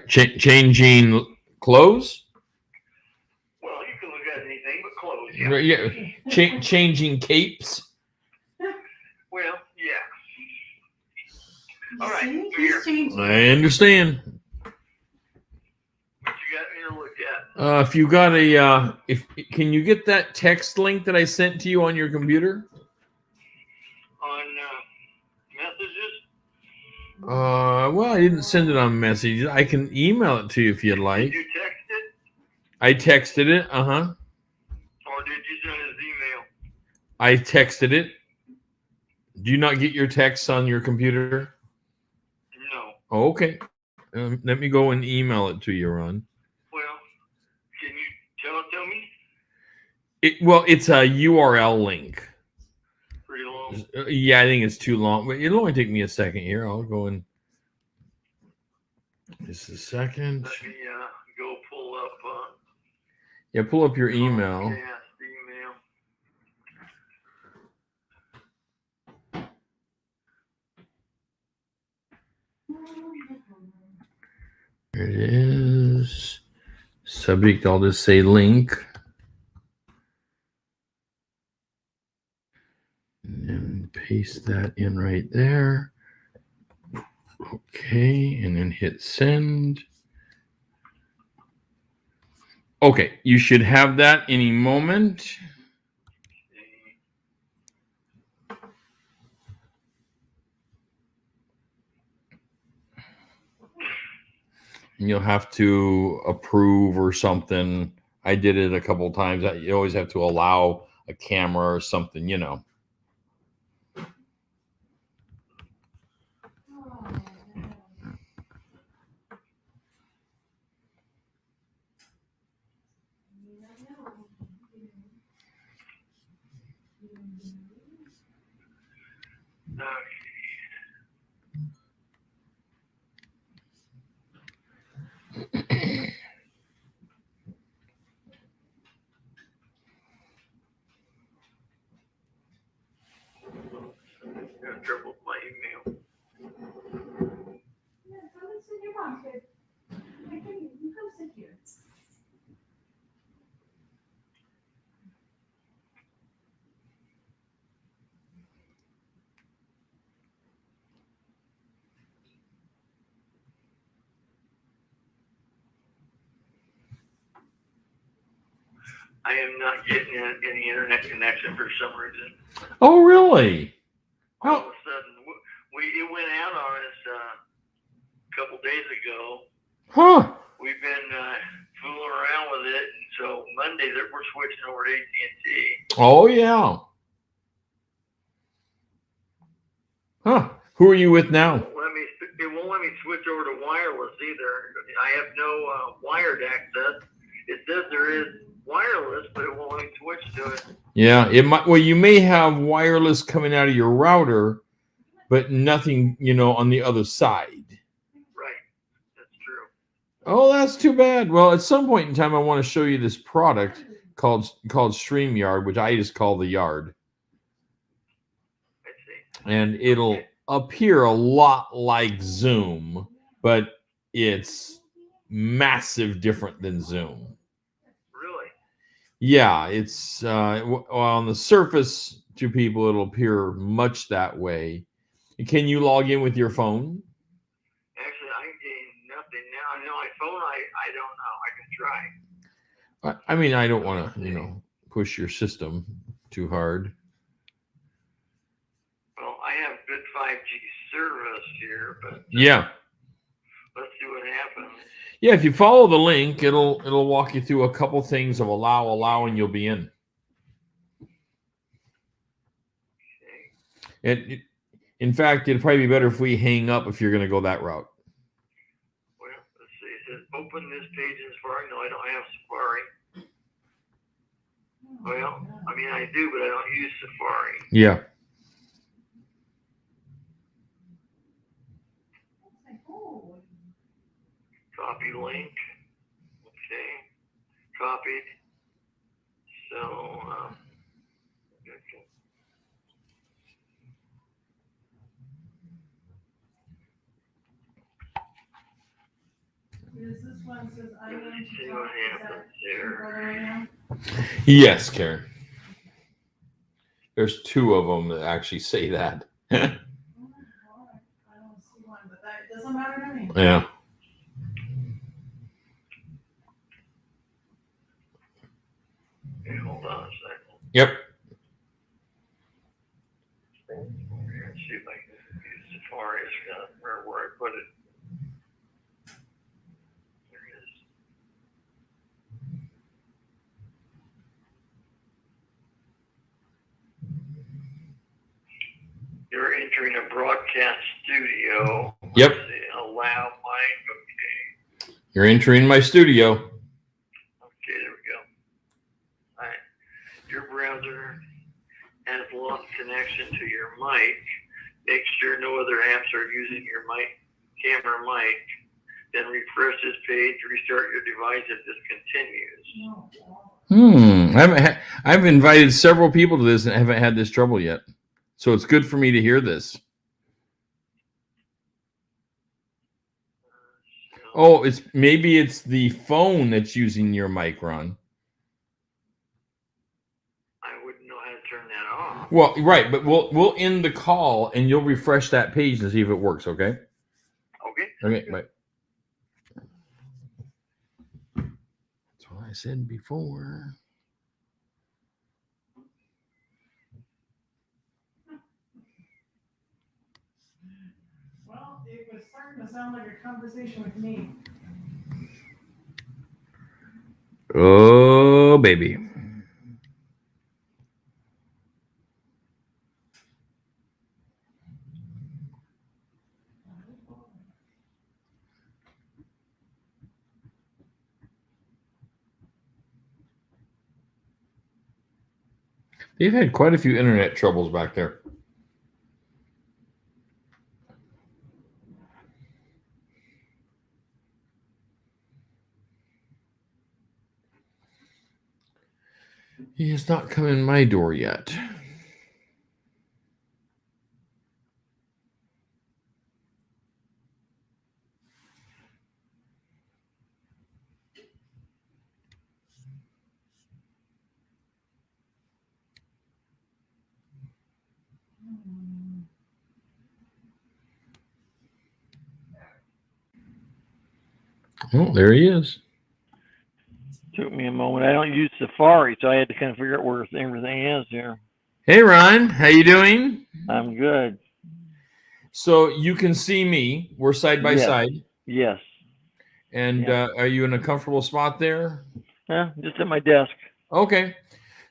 Changing clothes. Well, you can look at anything but clothes. Yeah, Yeah. changing capes. Well, yeah. All right. See? Here. He's changing. I understand. What you got here to look at? If you got if can you get that text link that I sent to you on your computer? On messages? Well, I didn't send it on messages. I can email it to you if you'd like. Did you text it? I texted it. Or did you send his email? I texted it. Do you not get your texts on your computer? No. Oh, okay. Let me go and email it to you, Ron. Well, can you tell it to me? It's a URL link. Pretty long. Yeah, I think it's too long, but it'll only take me a second here. I'll go in. Just a second. Let me go pull up. Yeah, pull up your email. Comcast email. There it is. Subject, I'll just say link. And then paste that in right there. Okay, and then hit send. Okay, you should have that any moment. And you'll have to approve or something. I did it a couple times. You always have to allow a camera or something, you know. Got trouble with my email. Yeah, come and sit. Your mom's good. You come sit here. I am not getting any internet connection for some reason. Oh, really? All of a sudden, it went out on us a couple days ago. Huh. We've been fooling around with it, and so Monday we're switching over to AT&T. Oh, yeah. Huh. Who are you with now? It won't let me switch over to wireless either. I have no wired access. It says there is wireless, but it won't let me switch to it. Yeah, it might. Well, you may have wireless coming out of your router, but nothing, on the other side. Right. That's true. Oh, that's too bad. Well, at some point in time, I want to show you this product called StreamYard, which I just call the Yard. I see. And it'll appear a lot like Zoom, but it's massive different than Zoom. Really? Yeah, it's on the surface to people, it'll appear much that way. Can you log in with your phone? Actually, I'm getting nothing now. No, my phone, I don't know. I can try. I mean, I don't want to, push your system too hard. Well, I have good 5G service here, but Yeah. Let's see what happens. Yeah, if you follow the link, it'll walk you through a couple things of allow, and you'll be in. Okay. In fact, it'd probably be better if we hang up if you're going to go that route. Well, let's see. It says open this page in Safari. No, I don't have Safari. Well, I mean, I do, but I don't use Safari. Yeah. Copy link. Okay. Copied. So, okay. Is this one says I Let's want see to what talk, is happens that here. your brother right now? Yes, Karen. There's two of them that actually say that. Oh, all right. I don't see one, but that doesn't matter to me. Yeah. Okay, hold on a second. Yep. Let's see if I can use Safari. It's got where I put it. There it is. You're entering a broadcast studio. Yep. Let's see, allow mic. Okay. You're entering my studio. Okay, there we go. All right. Your browser has lost connection to your mic. Make sure no other apps are using your mic, camera mic. Then refresh this page, restart your device if this continues. No. I've invited several people to this and haven't had this trouble yet. So it's good for me to hear this. Oh, maybe it's the phone that's using your mic, Ron. I wouldn't know how to turn that off. Well, right, but we'll end the call and you'll refresh that page and see if it works, okay? Okay. Okay, bye. That's what I said before. Well, it was starting to sound like a conversation with me. Oh, baby. They've had quite a few internet troubles back there. He has not come in my door yet. Oh, there he is. Took me a moment. I don't use Safari, so I had to kind of figure out where everything is here. Hey, Ron, how you doing? I'm good. So you can see me. We're side by Yes. side. Yes. And Yeah. are you in a comfortable spot there? Just at my desk. Okay.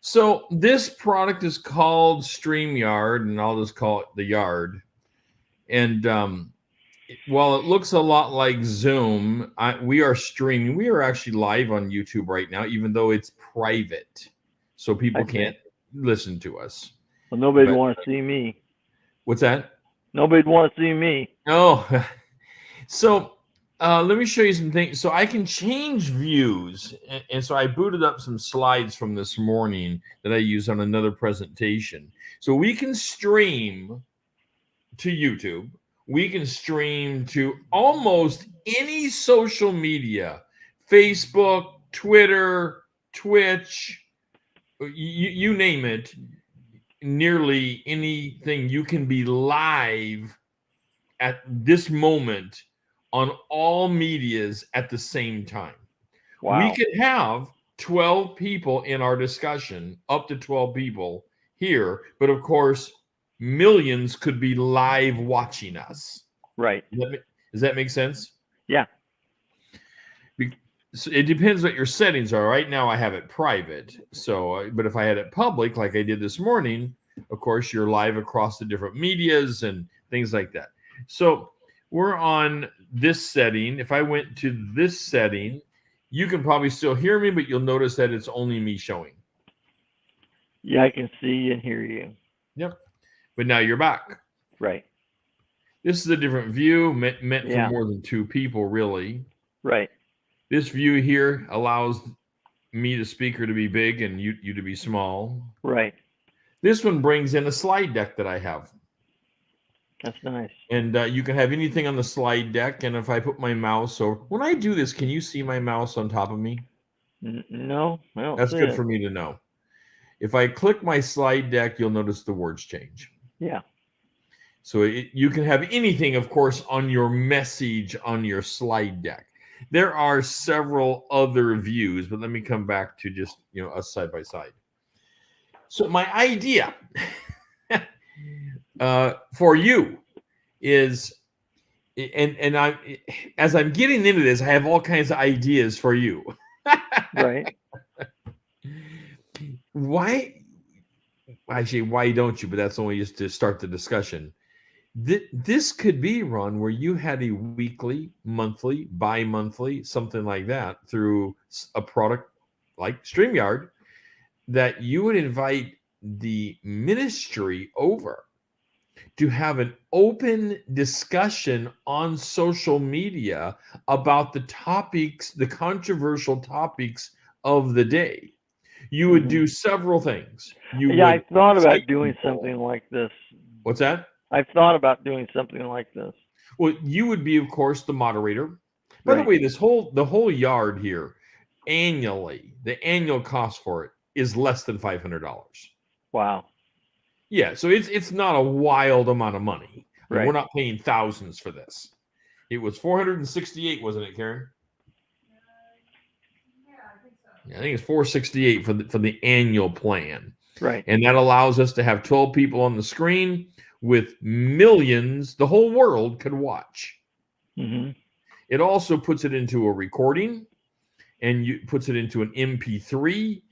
So this product is called StreamYard, and I'll just call it the Yard. And while it looks a lot like Zoom, we are streaming. We are actually live on YouTube right now, even though it's private, so people I see. can't listen to us. Well, nobody'd But- want to see me. What's that? Nobody'd want to see me. Oh, so let me show you some things. So I can change views. And so I booted up some slides from this morning that I use on another presentation. So we can stream to YouTube. We can stream to almost any social media, Facebook, Twitter, Twitch, you name it. Nearly anything, you can be live at this moment on all medias at the same time. Wow. We could have 12 people in our discussion, up to 12 people here, but of course, millions could be live watching us. Right. Does that make sense? Yeah. So it depends what your settings are. Right now, I have it private. So, but if I had it public, like I did this morning, of course, you're live across the different medias and things like that. So we're on this setting. If I went to this setting, you can probably still hear me, but you'll notice that it's only me showing. Yeah, I can see and hear you. Yep. But now you're back. Right. This is a different view meant Yeah. for more than two people, really. Right. This view here allows me, the speaker, to be big and you to be small. Right. This one brings in a slide deck that I have. That's nice. And you can have anything on the slide deck. And if I put my mouse over, when I do this, can you see my mouse on top of me? No, I don't That's see good it. for me to know. If I click my slide deck, you'll notice the words change. Yeah. So you can have anything, of course, on your message on your slide deck. There are several other views, but let me come back to just us side by side. So my idea for you is, and I, as I'm getting into this, I have all kinds of ideas for you. Right. Why don't you? But that's only just to start the discussion. This could be, Ron, where you had a weekly, monthly, bi-monthly, something like that through a product like StreamYard, that you would invite the ministry over to have an open discussion on social media about the topics, the controversial topics of the day. You would do several things. I thought about doing something like this. What's that? I've thought about doing something like this. Well, you would be, of course, the moderator. By the way, the whole yard here, annually, the annual cost for it is less than $500. Wow. Yeah, so it's not a wild amount of money. I mean, we're not paying thousands for this. It was $468, wasn't it, Karen? Yeah, I think so. Yeah, I think it's $468 for the annual plan. Right. And that allows us to have 12 people on the screen with millions. The whole world could watch. Mm-hmm. It also puts it into a recording, and puts it into an MP3,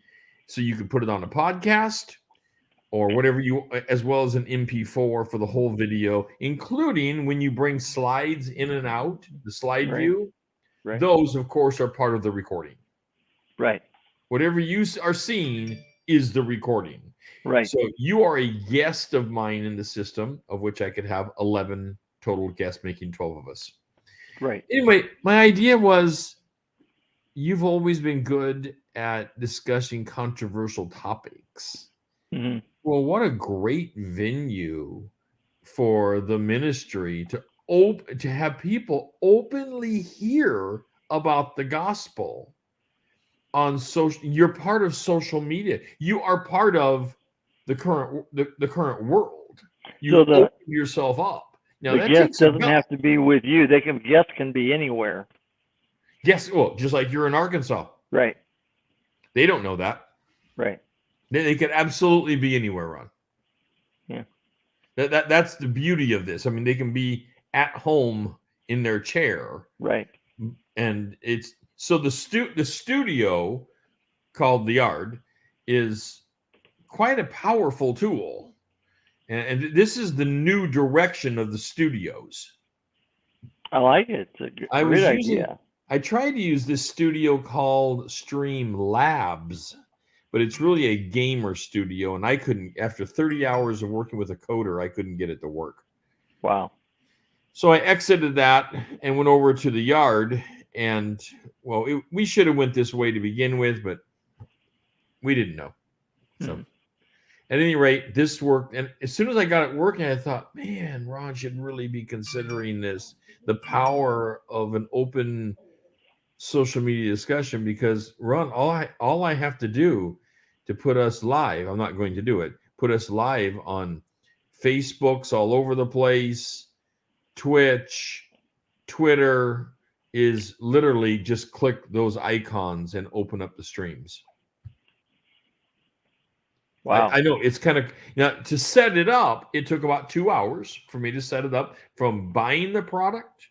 so you can put it on a podcast or whatever as well as an MP4 for the whole video, including when you bring slides in and out, the slide view. Right. Those, of course, are part of the recording. Right. Whatever you are seeing is the recording. Right. So you are a guest of mine in the system, of which I could have 11 total guests, making 12 of us. Right. Anyway, my idea was, you've always been good at discussing controversial topics. Mm-hmm. Well, what a great venue for the ministry to have people openly hear about the gospel on social. You're part of social media. You are part of the current world. You open yourself up. Now, the guest doesn't have to be with you. Guests can be anywhere. Yes, well, just like you're in Arkansas. Right. They don't know that. Right. They could absolutely be anywhere, Ron. Yeah. That's the beauty of this. I mean, they can be at home in their chair. Right. And it's so the studio called The Yard is quite a powerful tool. And this is the new direction of the studios. I like it. It's a great idea. I tried to use this studio called Streamlabs, but it's really a gamer studio, and I couldn't, after 30 hours of working with a coder, I couldn't get it to work. Wow. So I exited that and went over to The Yard, and, well, we should have went this way to begin with, but we didn't know. So at any rate, this worked, and as soon as I got it working, I thought, man, Ron should really be considering this, the power of an open social media discussion, because Ron, all I have to do to put us live, I'm not going to do it, put us live on Facebooks all over the place, Twitch, Twitter, is literally just click those icons and open up the streams. Wow. I know it's kind of, to set it up, it took about 2 hours for me to set it up, from buying the product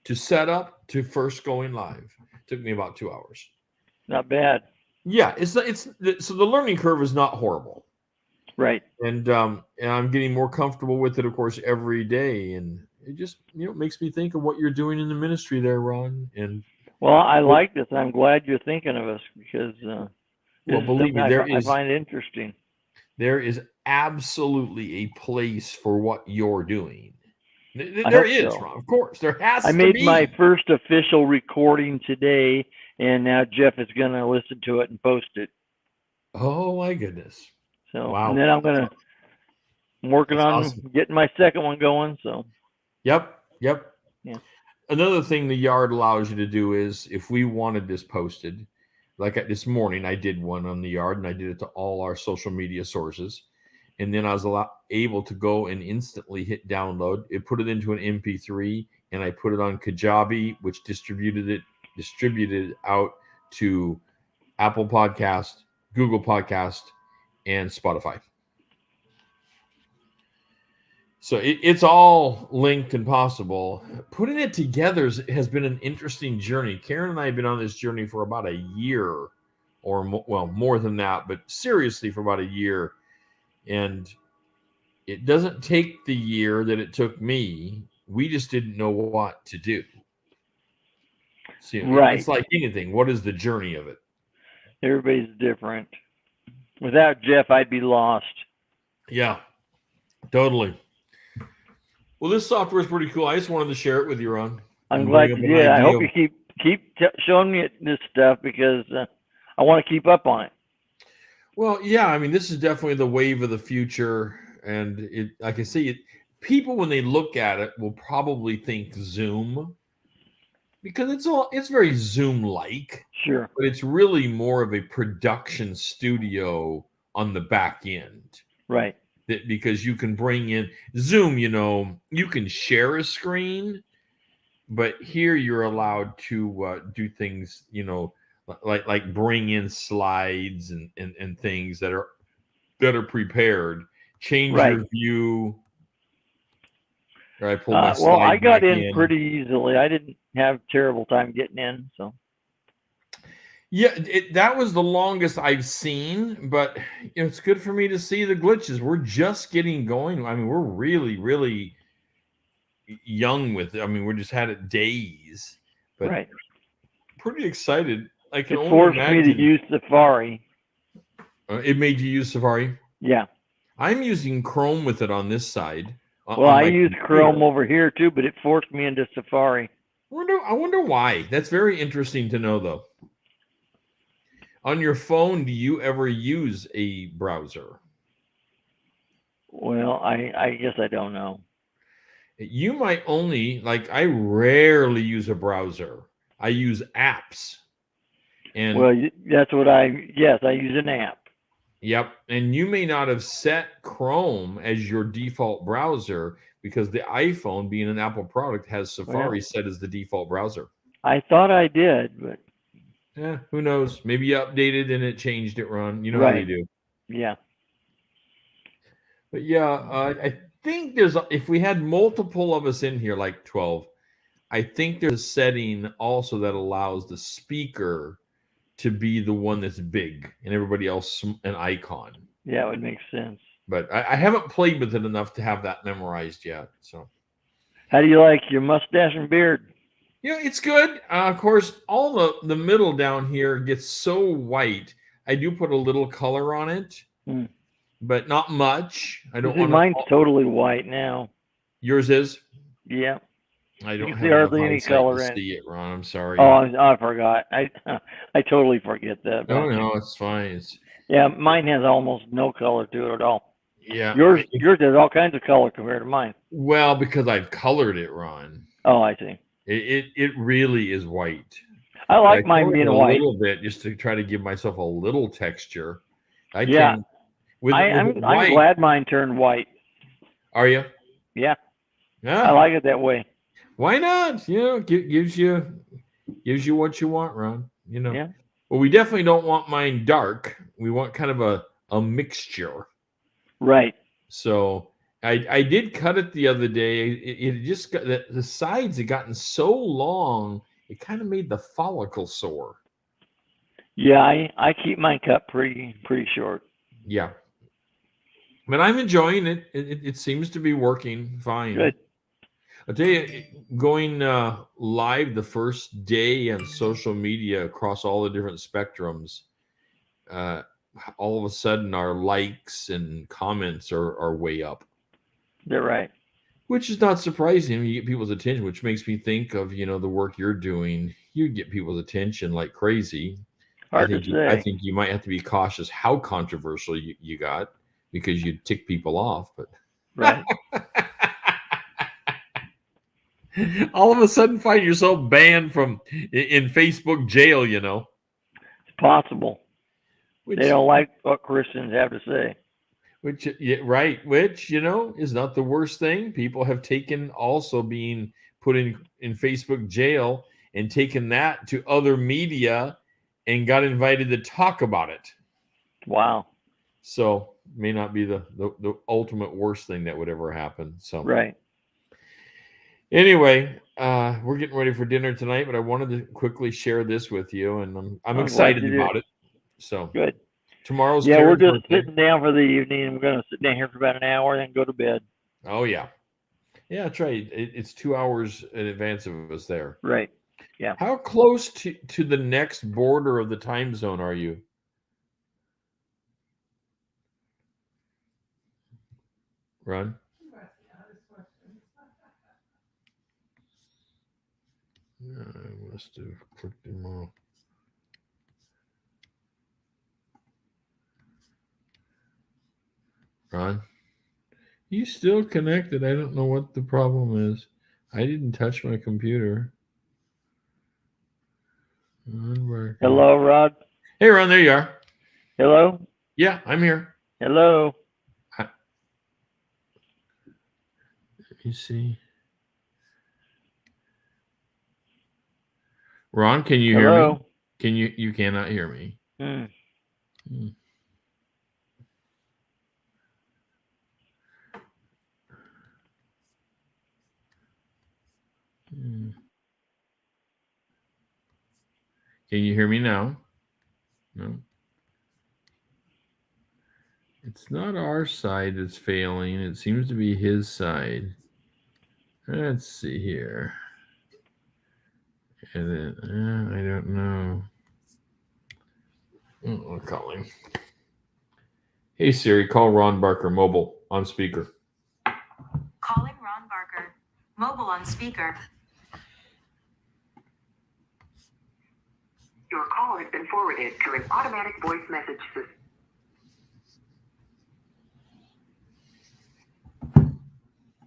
to set up to first going live. It took me about 2 hours. Not bad. Yeah, so the learning curve is not horrible. Right. And I'm getting more comfortable with it, of course, every day, and it just makes me think of what you're doing in the ministry there, Ron. And well, I like this. I'm glad you're thinking of us, because well, believe me, I find it interesting. There is absolutely a place for what you're doing. There is, Ron. Of course, there has to be. I made my first official recording today, and now Jeff is going to listen to it and post it. Oh my goodness! So, wow. and then I'm going to I'm working That's on awesome. getting my second one going. So Yep. Yeah. Another thing the yard allows you to do is if we wanted this posted, like this morning, I did one on the yard and I did it to all our social media sources. And then I was able to go and instantly hit download. It put it into an MP3 and I put it on Kajabi, which distributed it out to Apple Podcast, Google Podcast, and Spotify. So it's all linked and possible. Putting it together has been an interesting journey. Karen and I have been on this journey for about a year, or more than that, but seriously for about a year. And it doesn't take the year that it took me. We just didn't know what to do. See, Right. It's like anything. What is the journey of it? Everybody's different. Without Jeff, I'd be lost. Yeah, totally. Well, this software is pretty cool. I just wanted to share it with you, Ron. I'm glad you did. I hope you keep showing me this stuff because I want to keep up on it. Well, yeah, I mean, this is definitely the wave of the future, and I can see it. People, when they look at it, will probably think Zoom because it's very Zoom-like. Sure. But it's really more of a production studio on the back end. Right. Because you can bring in Zoom, you can share a screen, but here you're allowed to do things, like bring in slides and things that are prepared. Change your view. Or I pull my slide well, I got back in pretty easily. I didn't have terrible time getting in, so. Yeah, that was the longest I've seen, but it's good for me to see the glitches. We're just getting going. I mean, we're really, really young with it. I mean, we just had it days, but right. Pretty excited. I can it only forced imagine. me to use Safari. It made you use Safari? Yeah. I'm using Chrome with it on this side. Well, I use Chrome over here too, but it forced me into Safari. I wonder why. That's very interesting to know, though. On your phone, do you ever use a browser? Well, I guess I don't know. You might only, I rarely use a browser. I use apps. And well, that's what I use an app. Yep. And you may not have set Chrome as your default browser because the iPhone, being an Apple product, has Safari set as the default browser. I thought I did, but yeah, who knows? Maybe you updated and it changed it, Ron. You know how they do. Yeah. But yeah, I think if we had multiple of us in here, like 12, I think there's a setting also that allows the speaker to be the one that's big and everybody else an icon. Yeah, it would make sense. But I haven't played with it enough to have that memorized yet. So, how do you like your mustache and beard? Yeah, it's good. Of course, all the middle down here gets so white. I do put a little color on it, but not much. I don't want. Mine's totally white now. Yours is? Yeah. I don't have hardly any color in. See it, Ron. I'm sorry. Oh, I forgot. I totally forget that. Oh no, it's fine. Yeah, mine has almost no color to it at all. Yeah. Yours has all kinds of color compared to mine. Well, because I've colored it, Ron. Oh, I see. It really is white. I like mine being white. A little bit just to try to give myself a little texture. I'm glad mine turned white. Are you? Yeah. I like it that way. Why not? Gives you what you want, Ron. Yeah. Well, we definitely don't want mine dark. We want kind of a mixture. Right. So I did cut it the other day. It just got the sides had gotten so long, it kind of made the follicle sore. Yeah, I keep mine cut pretty short. Yeah. But I'm enjoying it. It seems to be working fine. Good. I'll tell you, going live the first day on social media across all the different spectrums, all of a sudden our likes and comments are way up. They're right. Which is not surprising. You get people's attention, which makes me think of, the work you're doing. You get people's attention like crazy. Hard to say. I think you might have to be cautious how controversial you got because you tick people off. But Right. All of a sudden, find yourself banned from in Facebook jail. You know, It's possible. which They don't like what Christians have to say. which yeah, right, which is not the worst thing. People have taken also being put in Facebook jail and taken that to other media and got invited to talk about it. Wow. So may not be the ultimate worst thing that would ever happen. So Right. anyway, we're getting ready for dinner tonight, but I wanted to quickly share this with you, and I'm glad excited you did. about it. So Good. tomorrow's Yeah, we're Karen's just birthday. sitting down for the evening. I'm going to sit down here for about an hour and then go to bed. Oh yeah, that's right. It's 2 hours in advance of us there. Right. Yeah. How close to the next border of the time zone are you? Ron? Yeah, I must have clicked him off. Ron? You still connected? I don't know what the problem is. I didn't touch my computer. Ron Barker. Hello, Rod. Hey, Ron, there you are. Hello. Yeah, I'm here. Hello. Let me see. Ron, can you hear me? Hello. Can you cannot hear me? Hmm. Hmm. Hmm. Can you hear me now? No. It's not our side that's failing. It seems to be his side. Let's see here. And then, I don't know. I'll call him. Hey Siri, call Ron Barker mobile on speaker. Calling Ron Barker. Mobile on speaker. Your call has been forwarded to an automatic voice message system.